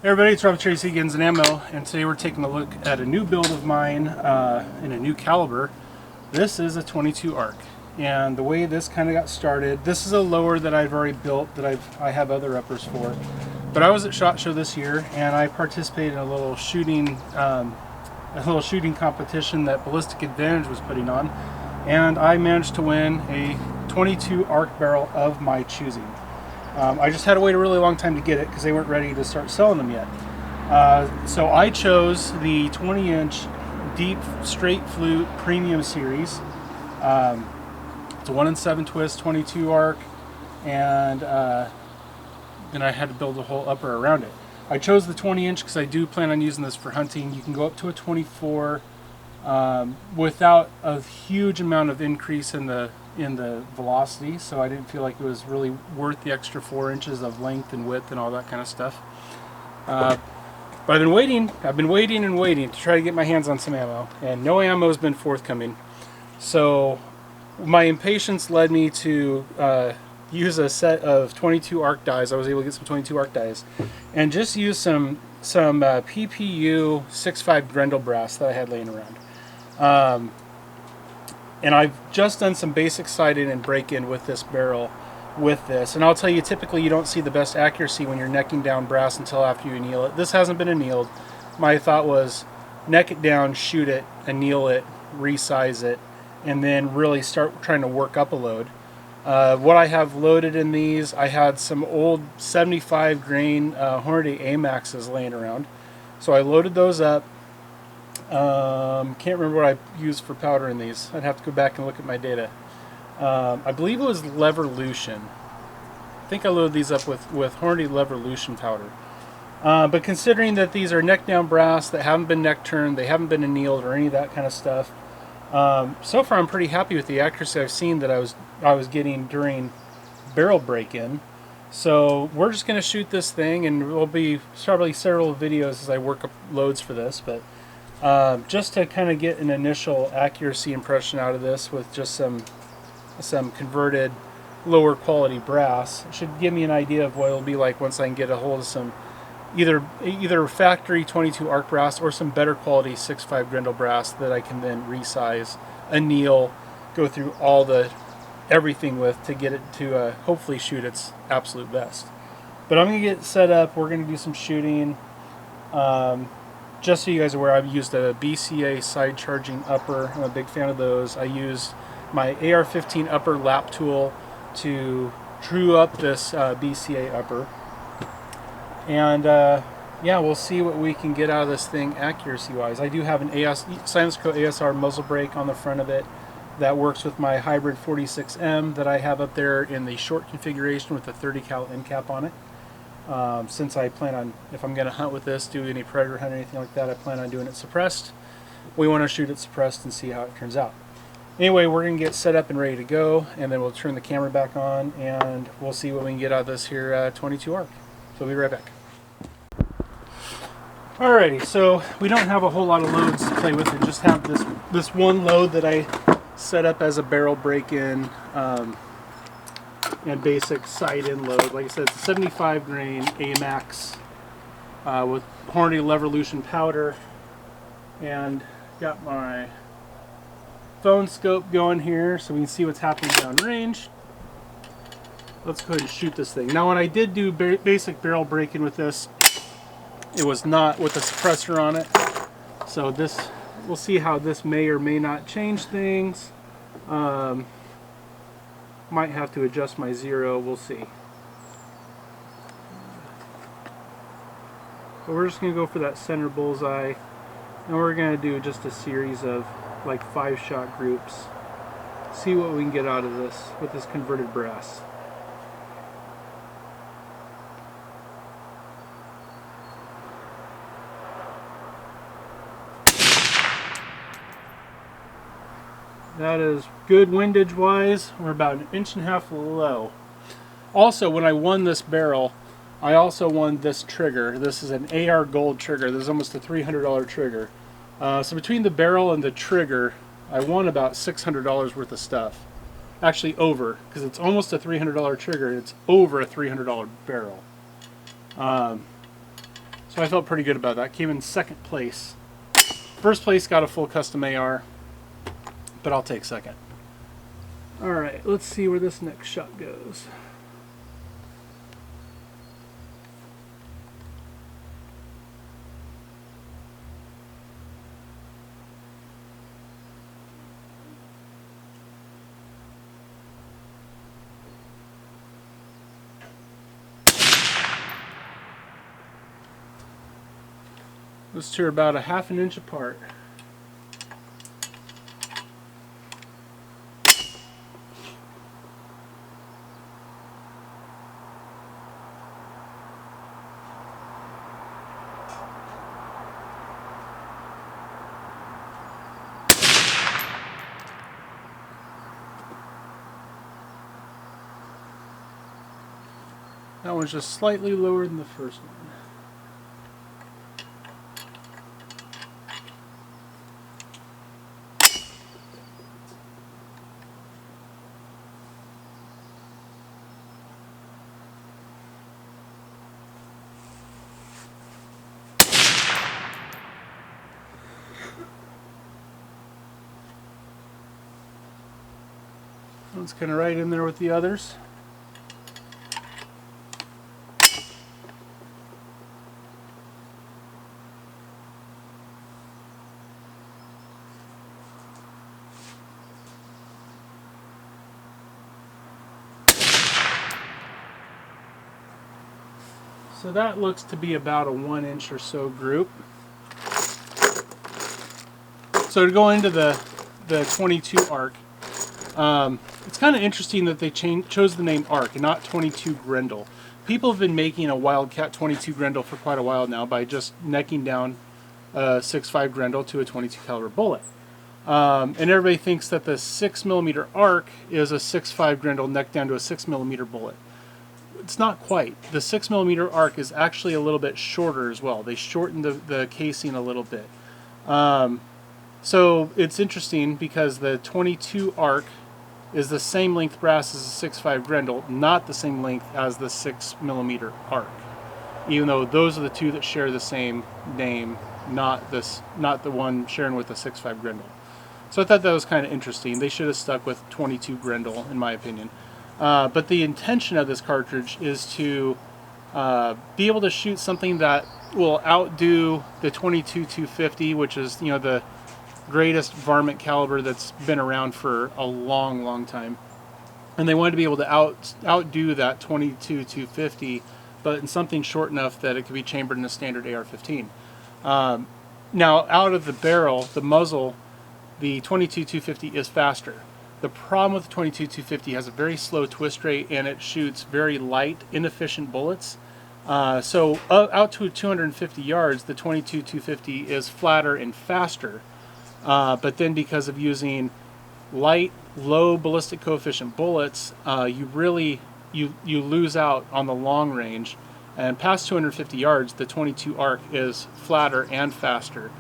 Hey everybody, it's Rob Tracy, Guns and Ammo, and today we're taking a look at a new build of mine in a new caliber. This is a 22 ARC, and the way this kind of got started, this is a lower that I've already built that I have other uppers for. But I was at SHOT Show this year, and I participated in a little shooting competition that Ballistic Advantage was putting on, and I managed to win a 22 ARC barrel of my choosing. I just had to wait a really long time to get it because they weren't ready to start selling them yet. So I chose the 20-inch deep Straight Flute Premium Series. It's a 1-in-7 twist 22 ARC, and then I had to build a whole upper around it. I chose the 20-inch because I do plan on using this for hunting. You can go up to a 24 without a huge amount of increase in the velocity, so I didn't feel like it was really worth the extra 4 inches of length and width and all that kind of stuff. But I've been waiting and waiting to try to get my hands on some ammo, and no ammo has been forthcoming. So my impatience led me to use a set of 22 ARC dies. I was able to get some 22 ARC dies and just use some PPU 6.5 Grendel brass that I had laying around. And I've just done some basic sighting and break-in with this barrel with this. And I'll tell you, typically you don't see the best accuracy when you're necking down brass until after you anneal it. This hasn't been annealed. My thought was neck it down, shoot it, anneal it, resize it, and then really start trying to work up a load. What I have loaded in these, I had some old 75 grain Hornady AMAXs laying around. So I loaded those up. Can't remember what I used for powder in these. I'd have to go back and look at my data. I believe it was Leverlution. I think I loaded these up with Hornady Leverlution powder. But considering that these are neck down brass that haven't been neck turned, they haven't been annealed or any of that kind of stuff, so far I'm pretty happy with the accuracy I've seen that I was getting during barrel break-in. So we're just going to shoot this thing, and there'll be probably several videos as I work up loads for this, but just to kind of get an initial accuracy impression out of this with just some converted lower quality brass, it should give me an idea of what it'll be like once I can get a hold of some either factory 22 ARC brass or some better quality 6.5 Grendel brass that I can then resize, anneal, go through everything with to get it to hopefully shoot its absolute best. But I'm going to get set up. We're going to do some shooting. Just so you guys are aware, I've used a BCA side charging upper. I'm a big fan of those. I used my AR-15 upper lap tool to true up this BCA upper. And yeah, we'll see what we can get out of this thing accuracy-wise. I do have an Silenceco ASR muzzle brake on the front of it that works with my hybrid 46M that I have up there in the short configuration with a 30 cal end cap on it. Since I plan on, if I'm going to hunt with this, do any predator hunt or anything like that, I plan on doing it suppressed. We want to shoot it suppressed and see how it turns out. Anyway, we're going to get set up and ready to go, and then we'll turn the camera back on, and we'll see what we can get out of this here 22 ARC. So we'll be right back. Alrighty, so we don't have a whole lot of loads to play with. We just have this one load that I set up as a barrel break-in and basic sight-in load. Like I said, it's a 75 grain AMAX with Hornady Leverlution powder, and got my phone scope going here so we can see what's happening downrange. Let's go ahead and shoot this thing. Now, when I did do basic barrel break-in with this, it was not with a suppressor on it. So this, we'll see how this may or may not change things. Might have to adjust my zero, we'll see. But we're just going to go for that center bullseye, and we're going to do just a series of like 5-shot groups. See what we can get out of this with this converted brass. That is good windage wise. We're about 1.5 inches low. Also, when I won this barrel, I also won this trigger. This is an AR gold trigger. This is almost a $300 trigger. So between the barrel and the trigger, I won about $600 worth of stuff. Actually over, because it's almost a $300 trigger and it's over a $300 barrel. So So I felt pretty good about that. Came in second place. First place got a full custom AR, but I'll take second. All right, let's see where this next shot goes. Those two are about a ½ inch apart. That one's just slightly lower than the first one. One's kind of right in there with the others. So that looks to be about a 1 inch or so group. So to go into the 22 arc, it's kind of interesting that they chose the name arc and not 22 Grendel. People have been making a Wildcat 22 Grendel for quite a while now by just necking down a 6.5 Grendel to a 22 caliber bullet. And everybody thinks that the 6mm arc is a 6.5 Grendel necked down to a 6mm bullet. It's not quite. The 6mm arc is actually a little bit shorter as well. They shortened the casing a little bit. So it's interesting because the 22 arc is the same length brass as the 6.5 Grendel, not the same length as the 6mm arc. Even though those are the two that share the same name, not the one sharing with the 6.5 Grendel. So I thought that was kind of interesting. They should have stuck with 22 Grendel, in my opinion. But the intention of this cartridge is to be able to shoot something that will outdo the 22-250, which is the greatest varmint caliber that's been around for a long, long time. And they wanted to be able to outdo that 22-250, but in something short enough that it could be chambered in a standard AR-15. Now, out of the barrel, the muzzle, the 22-250 is faster. The problem with the 22-250 has a very slow twist rate and it shoots very light, inefficient bullets. So out to 250 yards, the 22-250 is flatter and faster. But then because of using light, low ballistic coefficient bullets, you lose out on the long range. And past 250 yards, the 22 arc is flatter and faster.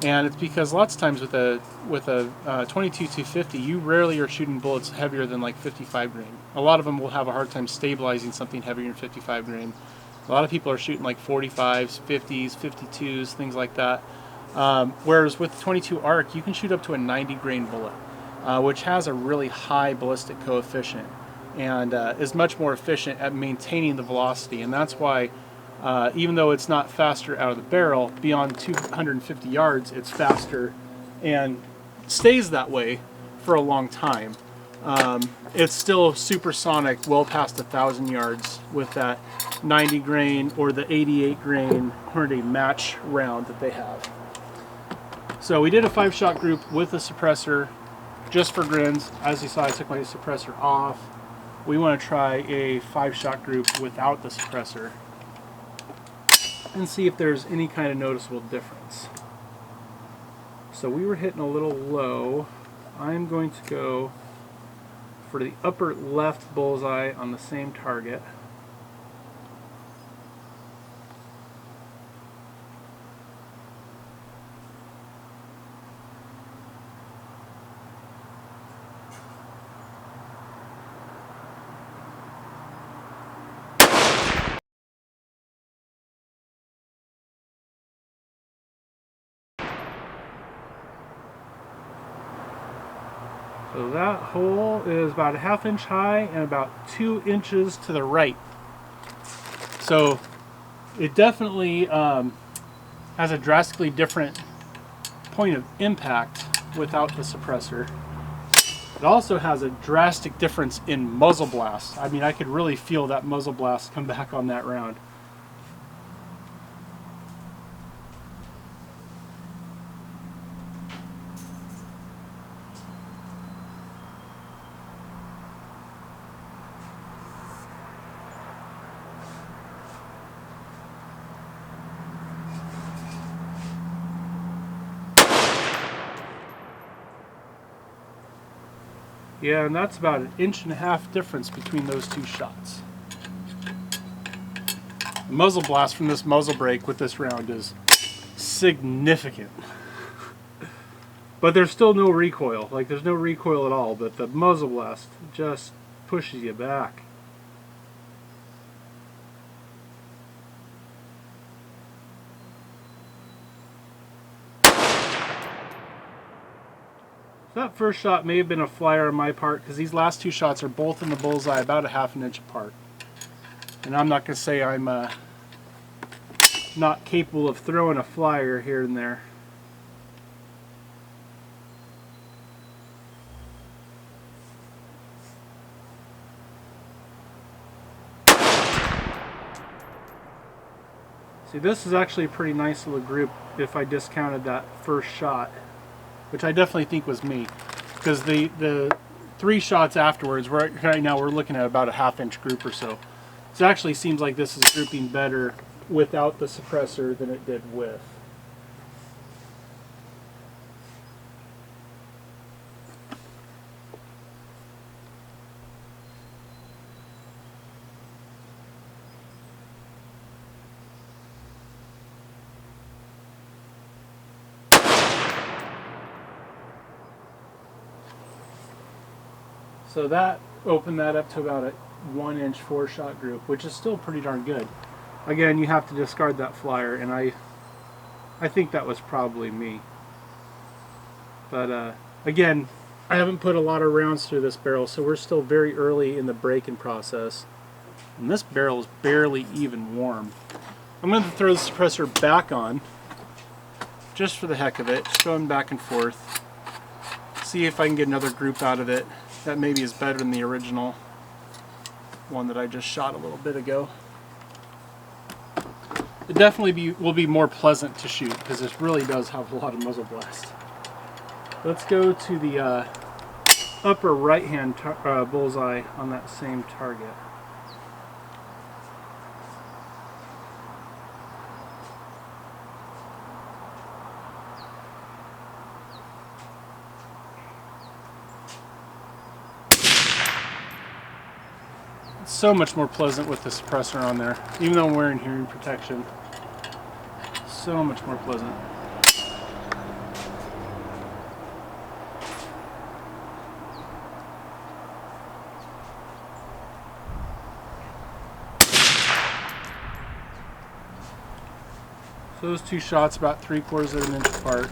And it's because lots of times with a 22-250, you rarely are shooting bullets heavier than like 55 grain. A lot of them will have a hard time stabilizing something heavier than 55 grain. A lot of people are shooting like 45s, 50s, 52s, things like that. Whereas with 22 arc, you can shoot up to a 90 grain bullet, which has a really high ballistic coefficient and is much more efficient at maintaining the velocity. And that's why even though it's not faster out of the barrel, beyond 250 yards, it's faster and stays that way for a long time. It's still supersonic well past 1,000 yards with that 90 grain or the 88 grain Hornady match round that they have. So we did a 5-shot group with a suppressor just for grins. As you saw, I took my suppressor off. We want to try a 5-shot group without the suppressor and see if there's any kind of noticeable difference. So we were hitting a little low. I'm going to go for the upper left bullseye on the same target. So that hole is about a 1/2 inch high and about 2 inches to the right. So it definitely has a drastically different point of impact without the suppressor. It also has a drastic difference in muzzle blast. I mean, I could really feel that muzzle blast come back on that round. Yeah, and that's about 1.5 inches difference between those two shots. The muzzle blast from this muzzle brake with this round is significant. But there's still no recoil. Like, there's no recoil at all, but the muzzle blast just pushes you back. That first shot may have been a flyer on my part, because these last two shots are both in the bullseye about a 1/2 inch apart. And I'm not going to say I'm not capable of throwing a flyer here and there. See, this is actually a pretty nice little group if I discounted that first shot, which I definitely think was me, because the 3 shots afterwards, right now we're looking at about a 1/2 inch group or so. It actually seems like this is grouping better without the suppressor than it did with. So that opened that up to about a 1 inch 4-shot group, which is still pretty darn good. Again, you have to discard that flyer, and I think that was probably me. But again, I haven't put a lot of rounds through this barrel, so we're still very early in the breaking process. And this barrel is barely even warm. I'm going to throw the suppressor back on, just for the heck of it, just going back and forth. See if I can get another group out of it. That maybe is better than the original one that I just shot a little bit ago. It definitely will be more pleasant to shoot, because this really does have a lot of muzzle blast. Let's go to the upper right hand bullseye on that same target. It's so much more pleasant with the suppressor on there, even though I'm wearing hearing protection. So much more pleasant. So those two shots about 3/4 of an inch apart.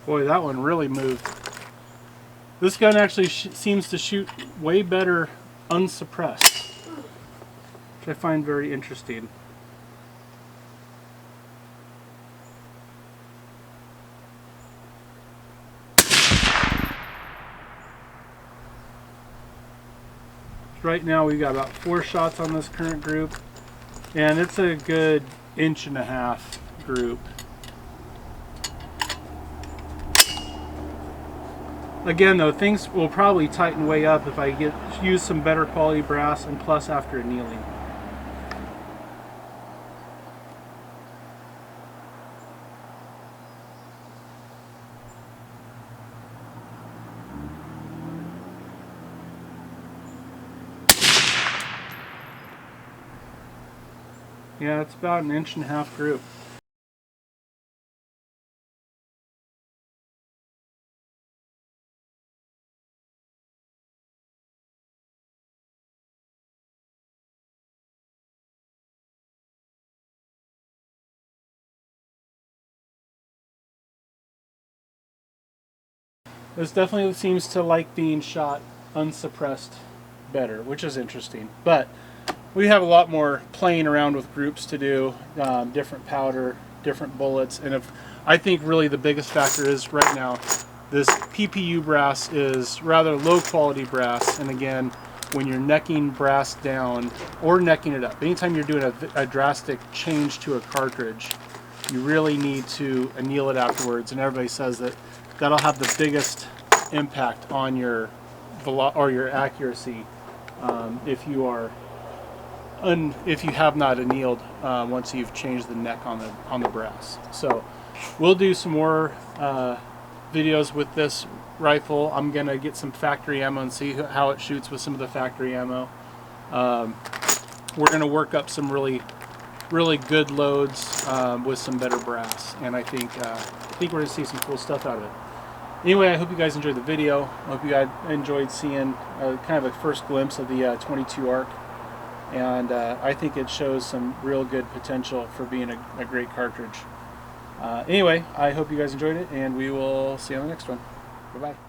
Boy, that one really moved. This gun actually seems to shoot way better unsuppressed, which I find very interesting. Right now we've got about 4 shots on this current group, and it's a good 1.5 inch group. Again though, things will probably tighten way up if I use some better quality brass, and plus after annealing. Yeah, it's about an 1.5-inch group. This definitely seems to like being shot unsuppressed better, which is interesting. But we have a lot more playing around with groups to do, different powder, different bullets, and if I think really the biggest factor is right now this PPU brass is rather low quality brass, and again, when you're necking brass down or necking it up, anytime you're doing a drastic change to a cartridge, you really need to anneal it afterwards, and everybody says that that'll have the biggest impact on your your accuracy if you are if you have not annealed once you've changed the neck on the brass. So we'll do some more videos with this rifle. I'm gonna get some factory ammo and see how it shoots with some of the factory ammo. We're gonna work up some really good loads with some better brass, and I think we're gonna see some cool stuff out of it. Anyway, I hope you guys enjoyed the video. I hope you guys enjoyed seeing kind of a first glimpse of the 22 ARC, and I think it shows some real good potential for being a great cartridge. Anyway, I hope you guys enjoyed it, and we will see you on the next one. Bye-bye.